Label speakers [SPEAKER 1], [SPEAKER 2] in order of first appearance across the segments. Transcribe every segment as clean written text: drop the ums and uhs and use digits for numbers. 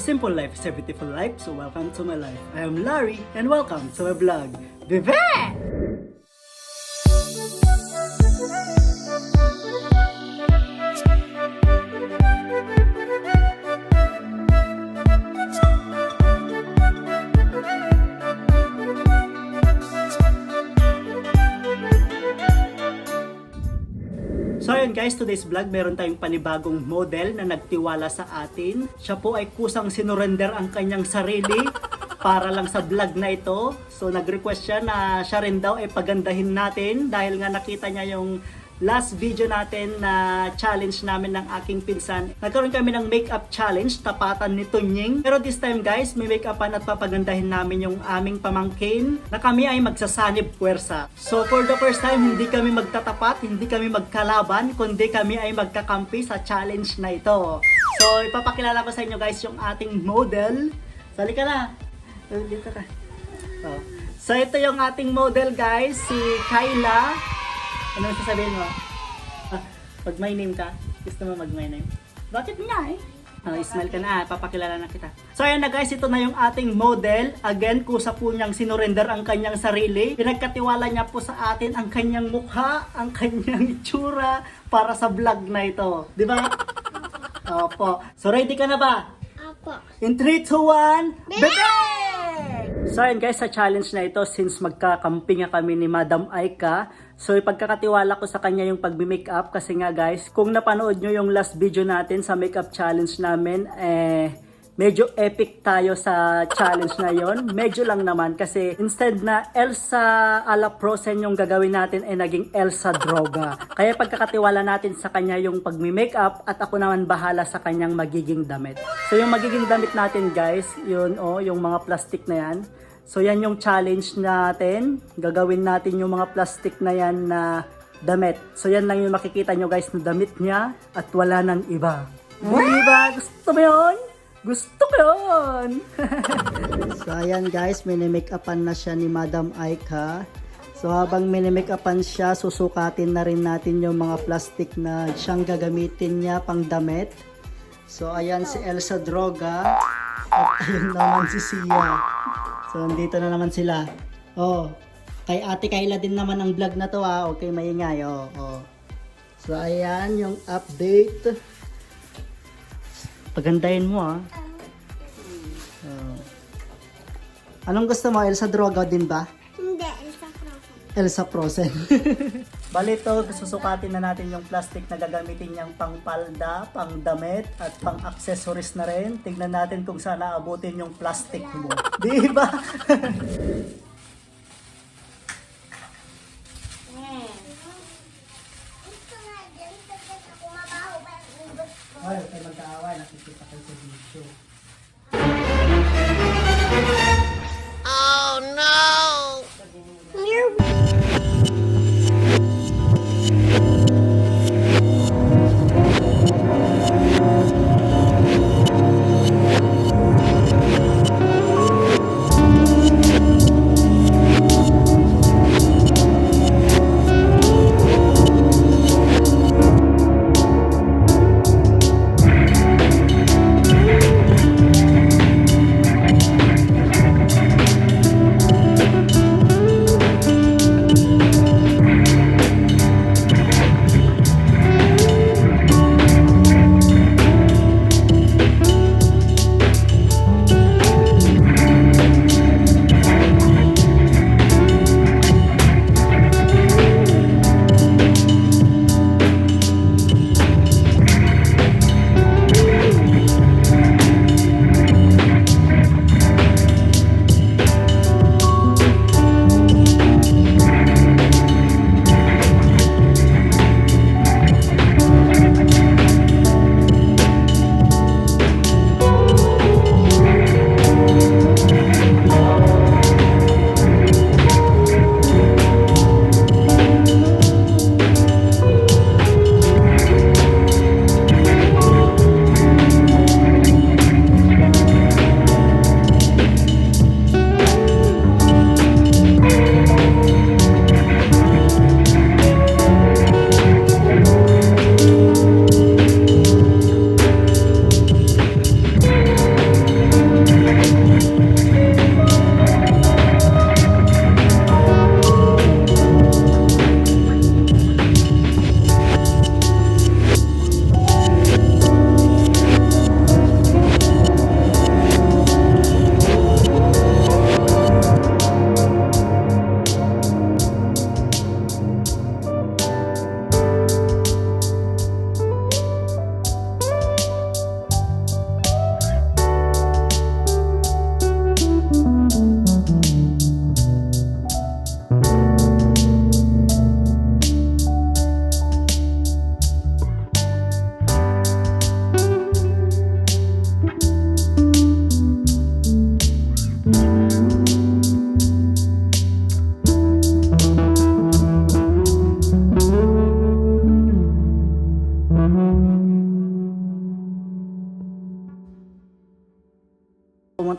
[SPEAKER 1] simple life is a beautiful life, so welcome to my life. I am Larry, and welcome to my vlog. Vive! So ayun guys, today's vlog, meron tayong panibagong model na nagtiwala sa atin. Siya po ay kusang sinurrender ang kanyang sarili para lang sa vlog na ito. So nag-request siya na siya rin daw ay pagandahin natin dahil nga nakita niya yung last video natin na challenge namin ng aking pinsan. Nagkaroon kami ng makeup challenge, tapatan ni Tunying. Pero this time guys, may make-upan at papagandahin namin yung aming pamangkin na kami ay magsasanib puwersa. So for the first time, hindi kami magtatapat, hindi kami magkalaban, kundi kami ay magkakampi sa challenge na ito. So ipapakilala ko sa inyo guys yung ating model. Sali ka na. Dito ka. So ito yung ating model guys, si Kyla. Ano sasabihin mo? Pag my name ka, gusto mo mag my name? Bakit nga smile ka na, papakilala na kita. So ayan na guys, ito na yung ating model. Again, kusa po niyang sinurrender ang kanyang sarili. Pinagkatiwala niya po sa atin ang kanyang mukha, ang kanyang itsura para sa vlog na ito. Di ba? Opo. So ready ka na ba?
[SPEAKER 2] Opo.
[SPEAKER 1] In 3, 2, 1, bebe! So ayan guys, sa challenge na ito, since magkakampi nga kami ni Madam Aika, so ipagkakatiwala ko sa kanya yung pagbi-makeup kasi nga guys, kung napanood nyo yung last video natin sa makeup challenge namin, medyo epic tayo sa challenge na yon. Medyo lang naman kasi instead na Elsa ala Frozen yung gagawin natin ay naging Elsa Droga. Kaya pagkakatiwala natin sa kanya yung pagmi-makeup at ako naman bahala sa kanyang magiging damit. So yung magiging damit natin guys, yun yung mga plastic na yan. So yan yung challenge natin. Gagawin natin yung mga plastic na yan na damit. So yan lang yung makikita nyo guys na damit niya at wala nang iba. Diba? Gusto mo yun? Gusto ko yun! So ayan guys, mini-make-upan na siya ni Madam Aika. So habang mini-make-upan siya, susukatin na rin natin yung mga plastic na siyang gagamitin niya pang damit. So ayan si Elsa Droga at ayun naman si Sia. So nandito na naman sila. Kay Ate Kyla din naman ang vlog na to okay, maingay. So ayan yung update. Pagandahin mo Anong gusto mo? Elsa Droga din ba?
[SPEAKER 2] Hindi, Elsa Frozen.
[SPEAKER 1] Elsa Frozen. Bali ito, susukatin na natin yung plastic na gagamitin niyang pang palda, pang damit, at pang accessories na rin. Tignan natin kung saan naabutin yung plastic mo. Di ba? Ay, tayo magkaaway. Nakikita kayo sa video.
[SPEAKER 2] Oh no!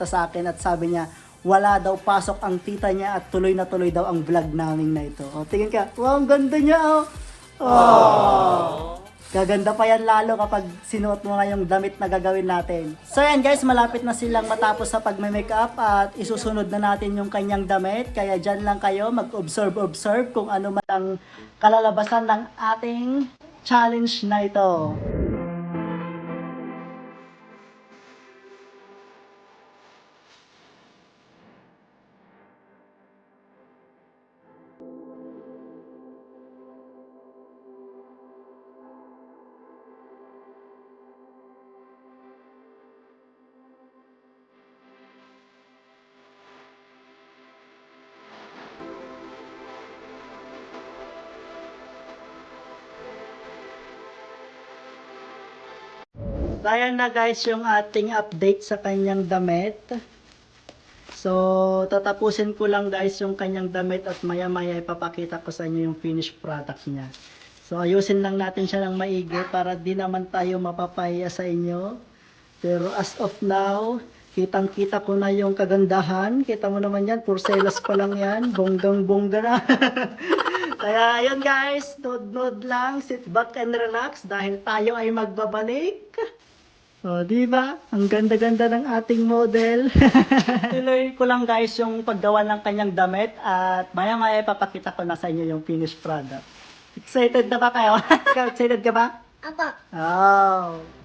[SPEAKER 1] pumunta sa akin at sabi niya, wala daw pasok ang tita niya at tuloy na tuloy daw ang vlog namin na ito. O, tingin ka, wow, ang ganda niya, oh. Oh. Gaganda pa yan lalo kapag sinuot mo nga yung damit na gagawin natin. So yan guys, malapit na silang matapos sa pagme-makeup at isusunod na natin yung kanyang damit. Kaya dyan lang kayo mag-observe kung ano man ang kalalabasan ng ating challenge na ito. Ayan na guys yung ating update sa kanyang damit. So, tatapusin ko lang guys yung kanyang damit at maya maya ipapakita ko sa inyo yung finished product niya. So, ayusin lang natin siya ng maigi para di naman tayo mapapahiya sa inyo. Pero as of now, kitang kita ko na yung kagandahan. Kita mo naman yan, porcelas pa lang yan. Bonggang bongga na. Kaya yun guys, nod-nod lang, sit back and relax dahil tayo ay magbabalik. O, di ba? Ang ganda-ganda ng ating model. Tuloy ko lang guys yung paggawa ng kanyang damit at maya-maya ipapakita ko na sa inyo yung finished product. Excited na ba kayo? Excited ka ba?
[SPEAKER 2] Apo.
[SPEAKER 1] Oh.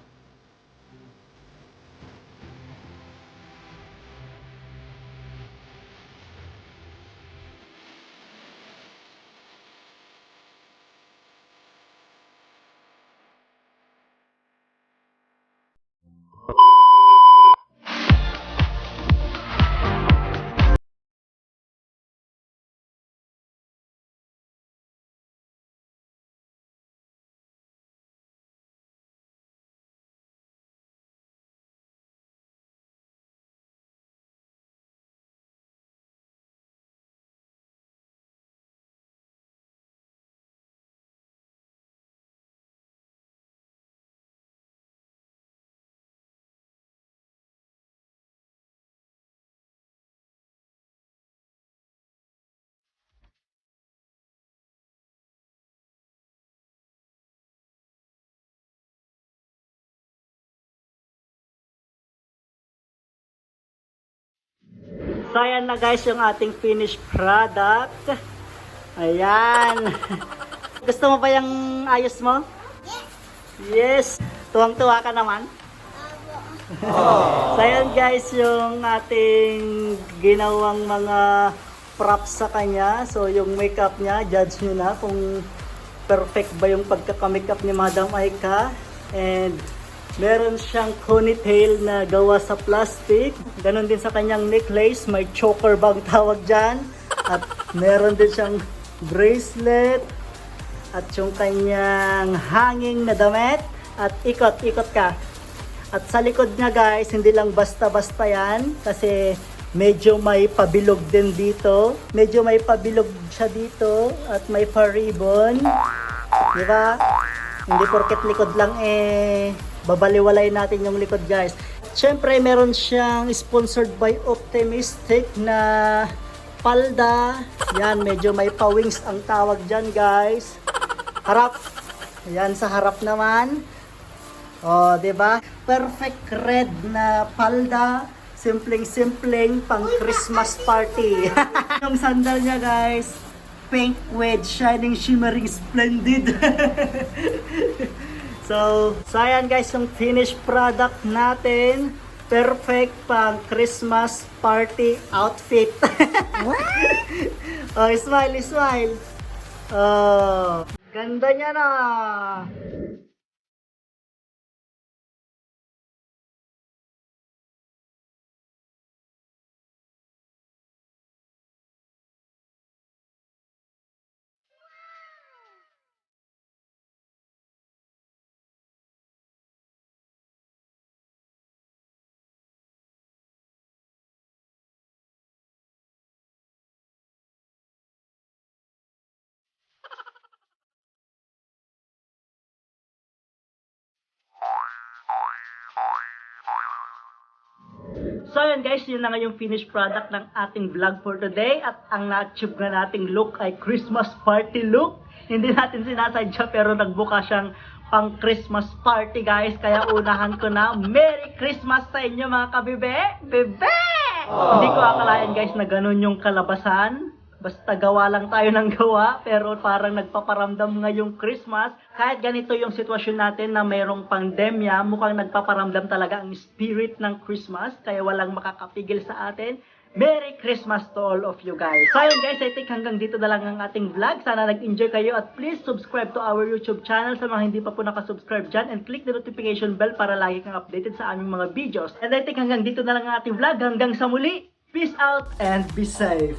[SPEAKER 1] So, ayan na guys yung ating finished product. Ayan. Gusto mo ba yung ayos mo? Yes. Tuwang-tuwa ka naman. So, ayan guys yung ating ginawang mga props sa kanya. So, yung makeup niya, judge nyo na kung perfect ba yung pagkaka-makeup ni Madam Aika. And meron siyang ponytail na gawa sa plastic. Ganon din sa kanyang necklace. May choker bang tawag dyan. At meron din siyang bracelet. At yung kanyang hanging na damit. At ikot-ikot ka. At sa likod niya guys, hindi lang basta-basta yan. Kasi medyo may pabilog din dito. Medyo may pabilog siya dito. At may pa-ribbon. Diba? Hindi porket likod lang babaliwalay natin yung likod guys. Siyempre meron siyang sponsored by Optimistic na palda. Yan, medyo may pa-wings ang tawag dyan guys. Harap. Yan sa harap naman. O, diba? Perfect red na palda. Simpleng-simpleng pang Christmas party. Yung sandal niya guys, pink with shining, shimmering, splendid. So ayan guys yung finished product natin. Perfect pang Christmas party outfit. Oh, smile, smile. Oh, ganda niya na. So yun guys, yun na nga yung finished product ng ating vlog for today. At ang na-achieve na nating look ay Christmas party look. Hindi natin sinasadya pero nagbuka siyang pang Christmas party guys. Kaya unahan ko na, Merry Christmas sa inyo mga kabibe! Bebe! Hindi ko akalain guys na ganun yung kalabasan. Basta gawa lang tayo ng gawa, pero parang nagpaparamdam ngayong Christmas. Kahit ganito yung sitwasyon natin na mayroong pandemya, mukhang nagpaparamdam talaga ang spirit ng Christmas. Kaya walang makakapigil sa atin. Merry Christmas to all of you guys. So ayun guys, I think hanggang dito na lang ang ating vlog. Sana nag-enjoy kayo at please subscribe to our YouTube channel sa mga hindi pa po nakasubscribe dyan and click the notification bell para lagi kang updated sa aming mga videos. And I think hanggang dito na lang ang ating vlog. Hanggang sa muli, peace out and be safe.